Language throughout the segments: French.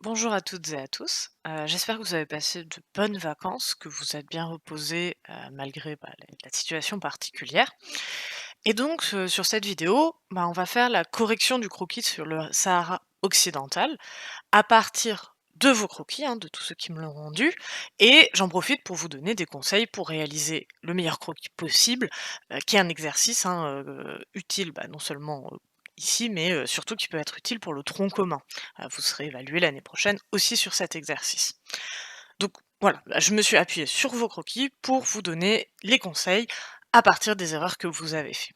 Bonjour à toutes et à tous. J'espère que vous avez passé de bonnes vacances, que vous êtes bien reposés, malgré, la situation particulière. Et donc, sur cette vidéo, on va faire la correction du croquis sur le Sahara occidental à partir de vos croquis, hein, de tous ceux qui me l'ont rendu, et j'en profite pour vous donner des conseils pour réaliser le meilleur croquis possible, qui est un exercice, hein, utile, non seulement, ici, mais surtout qui peut être utile pour le tronc commun. Vous serez évalué l'année prochaine aussi sur cet exercice. Donc voilà, je me suis appuyée sur vos croquis pour vous donner les conseils à partir des erreurs que vous avez fait.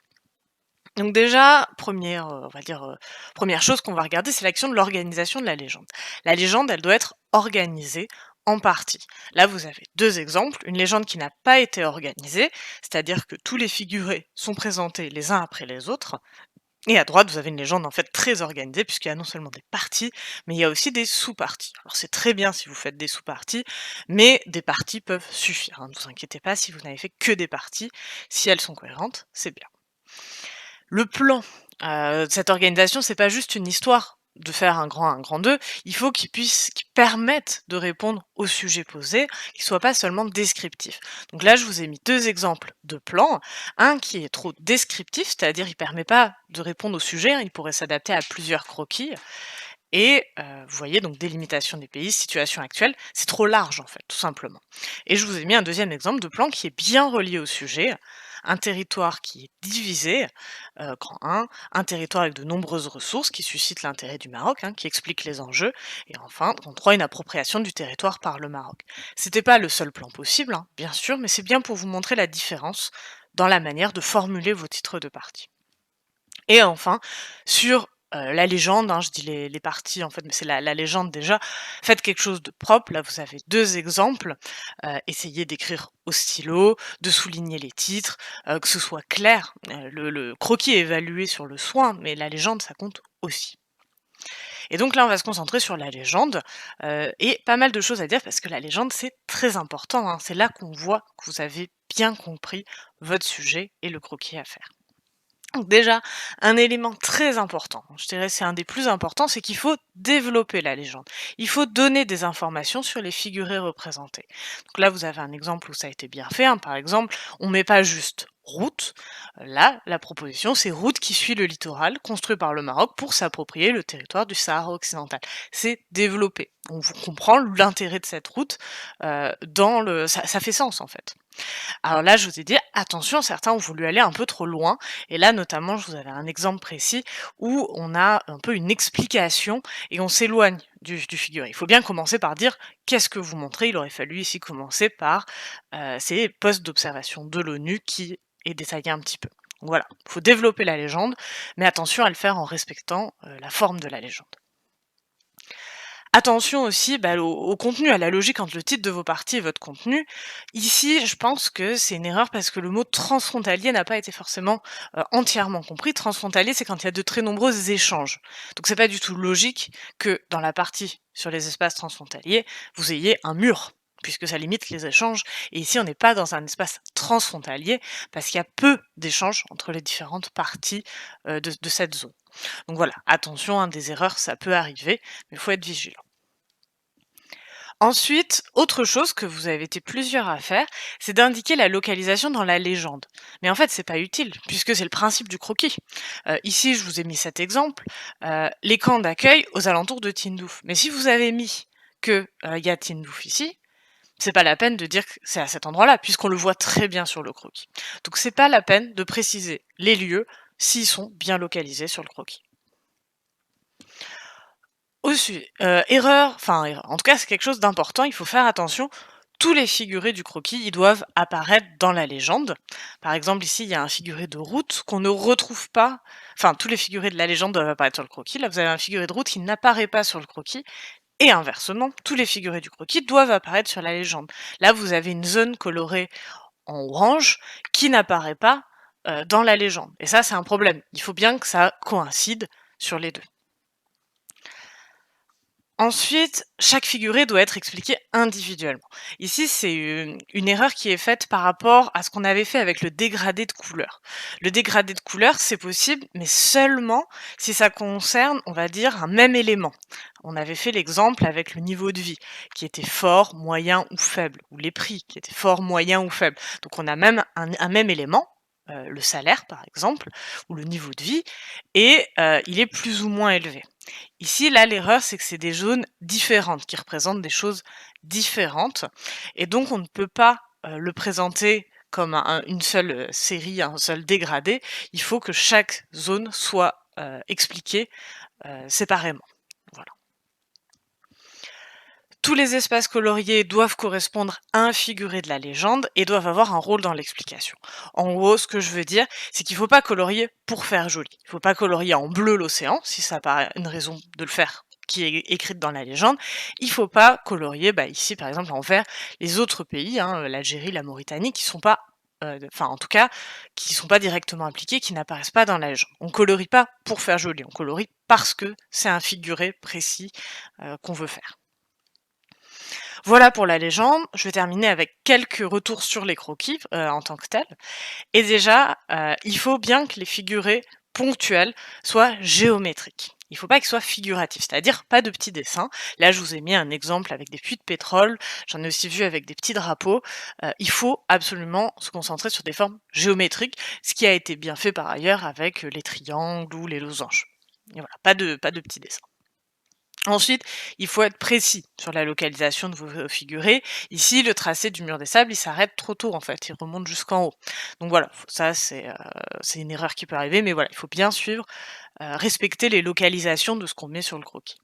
Donc déjà, on va dire, 1 chose qu'on va regarder, c'est l'action de l'organisation de la légende. La légende, elle doit être organisée en parties. Là, vous avez 2 exemples, une légende qui n'a pas été organisée, c'est-à-dire que tous les figurés sont présentés les uns après les autres, et à droite, vous avez une légende, en fait, très organisée puisqu'il y a non seulement des parties, mais il y a aussi des sous-parties. Alors c'est très bien si vous faites des sous-parties, mais des parties peuvent suffire, hein, ne vous inquiétez pas si vous n'avez fait que des parties, si elles sont cohérentes, c'est bien. Le plan, cette organisation, c'est pas juste une histoire de faire un grand 2. Il faut qu'il permette de répondre aux sujets posés, qu'il soit pas seulement descriptif. Donc là, je vous ai mis 2 exemples de plans. Un qui est trop descriptif, c'est-à-dire il permet pas de répondre au sujet, hein, il pourrait s'adapter à plusieurs croquis et vous voyez donc délimitation des pays, situation actuelle, c'est trop large en fait, tout simplement. Et je vous ai mis un deuxième exemple de plan qui est bien relié au sujet, un territoire qui est divisé, grand 1, un territoire avec de nombreuses ressources qui suscite l'intérêt du Maroc, hein, qui explique les enjeux, et enfin, grand 3, une appropriation du territoire par le Maroc. C'était pas le seul plan possible, hein, bien sûr, mais c'est bien pour vous montrer la différence dans la manière de formuler vos titres de partie. Et enfin, sur, la légende, hein, je dis les parties en fait, mais c'est la légende déjà. Faites quelque chose de propre. Là, vous avez 2 exemples. Essayez d'écrire au stylo, de souligner les titres, que ce soit clair. Le croquis est évalué sur le soin, mais la légende, ça compte aussi. Et donc là, on va se concentrer sur la légende, et pas mal de choses à dire parce que la légende, c'est très important, hein. C'est là qu'on voit que vous avez bien compris votre sujet et le croquis à faire. Donc déjà, un élément très important, je dirais c'est un des plus importants, c'est qu'il faut développer la légende. Il faut donner des informations sur les figurés représentés. Donc là, vous avez un exemple où ça a été bien fait, hein. Par exemple, on met pas juste route. Là, la proposition, c'est route qui suit le littoral, construit par le Maroc pour s'approprier le territoire du Sahara occidental. C'est développé. On vous comprend l'intérêt de cette route ça fait sens en fait. Alors là, je vous ai dit: «Attention, certains ont voulu aller un peu trop loin» et là, notamment, je vous avais un exemple précis où on a un peu une explication et on s'éloigne du figuré. Il faut bien commencer par dire: «Qu'est-ce que vous montrez?» Il aurait fallu ici commencer par, ces postes d'observation de l'ONU qui est détaillé un petit peu. Donc voilà, il faut développer la légende, mais attention à le faire en respectant, la forme de la légende. Attention aussi, au contenu, à la logique entre le titre de vos parties et votre contenu. Ici, je pense que c'est une erreur parce que le mot transfrontalier n'a pas été forcément, entièrement compris. Transfrontalier, c'est quand il y a de très nombreux échanges. Donc c'est pas du tout logique que dans la partie sur les espaces transfrontaliers, vous ayez un mur, puisque ça limite les échanges et ici on n'est pas dans un espace transfrontalier parce qu'il y a peu d'échanges entre les différentes parties, de cette zone. Donc voilà, attention, hein, des erreurs, ça peut arriver, mais il faut être vigilant. Ensuite, autre chose que vous avez été plusieurs à faire, c'est d'indiquer la localisation dans la légende. Mais en fait, c'est pas utile, puisque c'est le principe du croquis. Ici, je vous ai mis cet exemple, les camps d'accueil aux alentours de Tindouf. Mais si vous avez mis que, il y a Tindouf ici, c'est pas la peine de dire que c'est à cet endroit-là, puisqu'on le voit très bien sur le croquis. Donc c'est pas la peine de préciser les lieux s'ils sont bien localisés sur le croquis. En tout cas, c'est quelque chose d'important, il faut faire attention. Tous les figurés du croquis, ils doivent apparaître dans la légende. Par exemple, ici, il y a un figuré de route qu'on ne retrouve pas. Enfin, tous les figurés de la légende doivent apparaître sur le croquis. Là, vous avez un figuré de route qui n'apparaît pas sur le croquis. Et inversement, tous les figurés du croquis doivent apparaître sur la légende. Là, vous avez une zone colorée en orange qui n'apparaît pas dans la légende. Et ça, c'est un problème. Il faut bien que ça coïncide sur les deux. Ensuite, chaque figuré doit être expliqué individuellement. Ici, c'est une erreur qui est faite par rapport à ce qu'on avait fait avec le dégradé de couleur. Le dégradé de couleur, c'est possible, mais seulement si ça concerne, on va dire, un même élément. On avait fait l'exemple avec le niveau de vie, qui était fort, moyen ou faible, ou les prix, qui étaient forts, moyens ou faibles. Donc on a même un même élément, le salaire par exemple, ou le niveau de vie, et il est plus ou moins élevé. Ici, là, l'erreur, c'est que c'est des zones différentes, qui représentent des choses différentes et donc on ne peut pas, le présenter comme une seule, série, un seul dégradé. Il faut que chaque zone soit, expliquée, séparément. Voilà. Tous les espaces coloriés doivent correspondre à un figuré de la légende et doivent avoir un rôle dans l'explication. En gros, ce que je veux dire, c'est qu'il ne faut pas colorier pour faire joli. Il ne faut pas colorier en bleu l'océan, si ça paraît une raison de le faire qui est écrite dans la légende. Il ne faut pas colorier, ici par exemple en vert, les autres pays, hein, l'Algérie, la Mauritanie, qui sont pas, enfin en tout cas, qui sont pas directement impliqués, qui n'apparaissent pas dans la légende. On colorie pas pour faire joli, on colorie parce que c'est un figuré précis qu'on veut faire. Voilà pour la légende. Je vais terminer avec quelques retours sur les croquis, en tant que tels. Et déjà, il faut bien que les figurés ponctuels soient géométriques. Il faut pas qu'ils soient figuratifs, c'est-à-dire pas de petits dessins. Là, je vous ai mis un exemple avec des puits de pétrole, j'en ai aussi vu avec des petits drapeaux. Il faut absolument se concentrer sur des formes géométriques, ce qui a été bien fait par ailleurs avec, les triangles ou les losanges. Et voilà, pas de petits dessins. Ensuite, il faut être précis sur la localisation de vos figurés. Ici, le tracé du mur des sables, il s'arrête trop tôt en fait, il remonte jusqu'en haut. Donc voilà, ça c'est une erreur qui peut arriver, mais voilà, il faut bien suivre, respecter les localisations de ce qu'on met sur le croquis.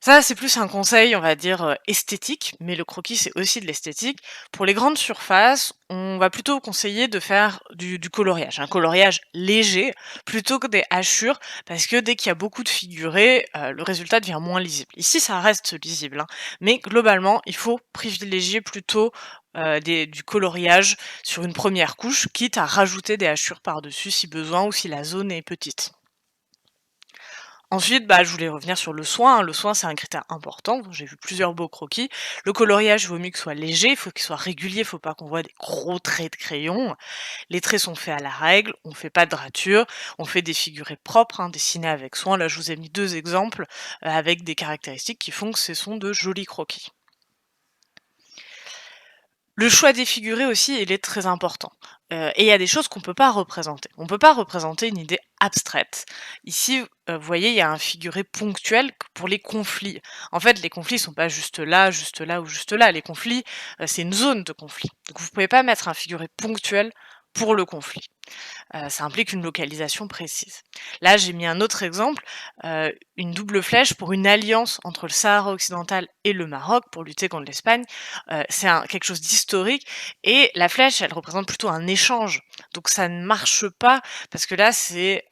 Ça, c'est plus un conseil, on va dire, esthétique, mais le croquis, c'est aussi de l'esthétique. Pour les grandes surfaces, on va plutôt conseiller de faire du coloriage, un coloriage léger, plutôt que des hachures, parce que dès qu'il y a beaucoup de figurés, le résultat devient moins lisible. Ici, ça reste lisible, hein, mais globalement, il faut privilégier plutôt, du coloriage sur une première couche, quitte à rajouter des hachures par-dessus si besoin ou si la zone est petite. Ensuite, je voulais revenir sur le soin, hein. Le soin, c'est un critère important. J'ai vu plusieurs beaux croquis. Le coloriage, il vaut mieux qu'il soit léger, il faut qu'il soit régulier, il faut pas qu'on voit des gros traits de crayon. Les traits sont faits à la règle, on fait pas de rature, on fait des figurés propres, hein, dessinés avec soin. Là, je vous ai mis 2 exemples, avec des caractéristiques qui font que ce sont de jolis croquis. Le choix des figurés aussi, il est très important, et il y a des choses qu'on peut pas représenter. On peut pas représenter une idée abstraite. Ici, vous voyez, il y a un figuré ponctuel pour les conflits. En fait, les conflits sont pas juste là ou juste là. Les conflits, c'est une zone de conflit. Donc vous pouvez pas mettre un figuré ponctuel pour le conflit. Ça implique une localisation précise. Là, j'ai mis un autre exemple, une double flèche pour une alliance entre le Sahara occidental et le Maroc pour lutter contre l'Espagne. C'est quelque chose d'historique et la flèche, elle représente plutôt un échange. Donc ça ne marche pas parce que là, c'est,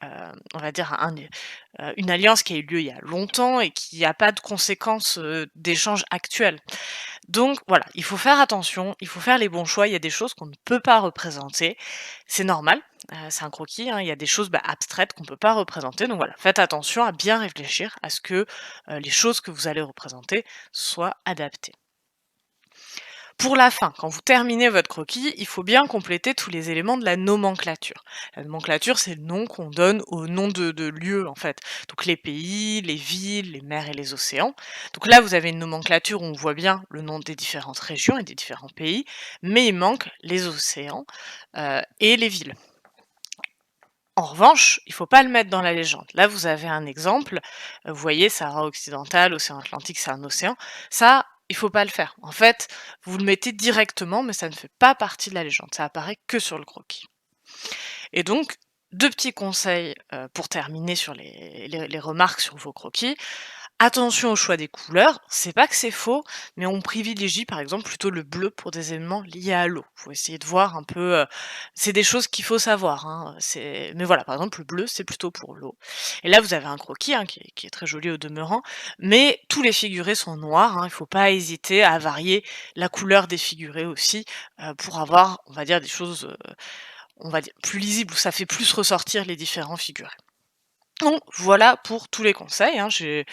on va dire une alliance qui a eu lieu il y a longtemps et qui a pas de conséquences, d'échange actuels. Donc voilà, il faut faire attention, il faut faire les bons choix. Il y a des choses qu'on ne peut pas représenter. C'est normal, c'est un croquis, hein, il y a des choses, abstraites qu'on ne peut pas représenter. Donc voilà, faites attention à bien réfléchir à ce que, les choses que vous allez représenter soient adaptées. Pour la fin, quand vous terminez votre croquis, il faut bien compléter tous les éléments de la nomenclature. La nomenclature, c'est le nom qu'on donne aux noms de lieux, en fait. Donc les pays, les villes, les mers et les océans. Donc là, vous avez une nomenclature où on voit bien le nom des différentes régions et des différents pays, mais il manque les océans et les villes. En revanche, il faut pas le mettre dans la légende. Là, vous avez un exemple, vous voyez Sahara occidental, océan Atlantique, c'est un océan. Ça, il faut pas le faire. En fait, vous le mettez directement, mais ça ne fait pas partie de la légende. Ça apparaît que sur le croquis. Et donc, 2 petits conseils, pour terminer sur les remarques sur vos croquis. Attention au choix des couleurs, c'est pas que c'est faux, mais on privilégie par exemple plutôt le bleu pour des éléments liés à l'eau. Faut essayer de voir un peu, c'est des choses qu'il faut savoir, hein, mais voilà, par exemple le bleu, c'est plutôt pour l'eau. Et là vous avez un croquis, hein, qui est très joli au demeurant, mais tous les figurés sont noirs, hein, il faut pas hésiter à varier la couleur des figurés aussi, pour avoir, on va dire, des choses, on va dire plus lisibles, où ça fait plus ressortir les différents figurés. Donc voilà pour tous les conseils, hein. J'ai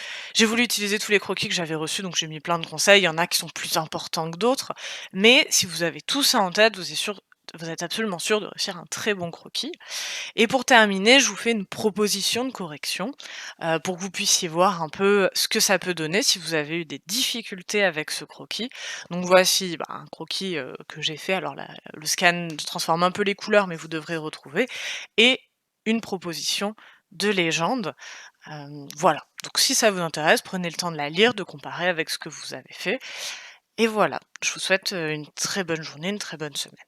voulu utiliser tous les croquis que j'avais reçus, donc j'ai mis plein de conseils. Il y en a qui sont plus importants que d'autres, mais si vous avez tout ça en tête, vous êtes absolument sûr de réussir un très bon croquis. Et pour terminer, je vous fais une proposition de correction, pour que vous puissiez voir un peu ce que ça peut donner si vous avez eu des difficultés avec ce croquis. Donc voici, bah, un croquis, que j'ai fait. Alors le scan transforme un peu les couleurs, mais vous devrez retrouver et une proposition de légende. Voilà, donc si ça vous intéresse, prenez le temps de la lire, de comparer avec ce que vous avez fait et voilà. Je vous souhaite, une très bonne journée, une très bonne semaine.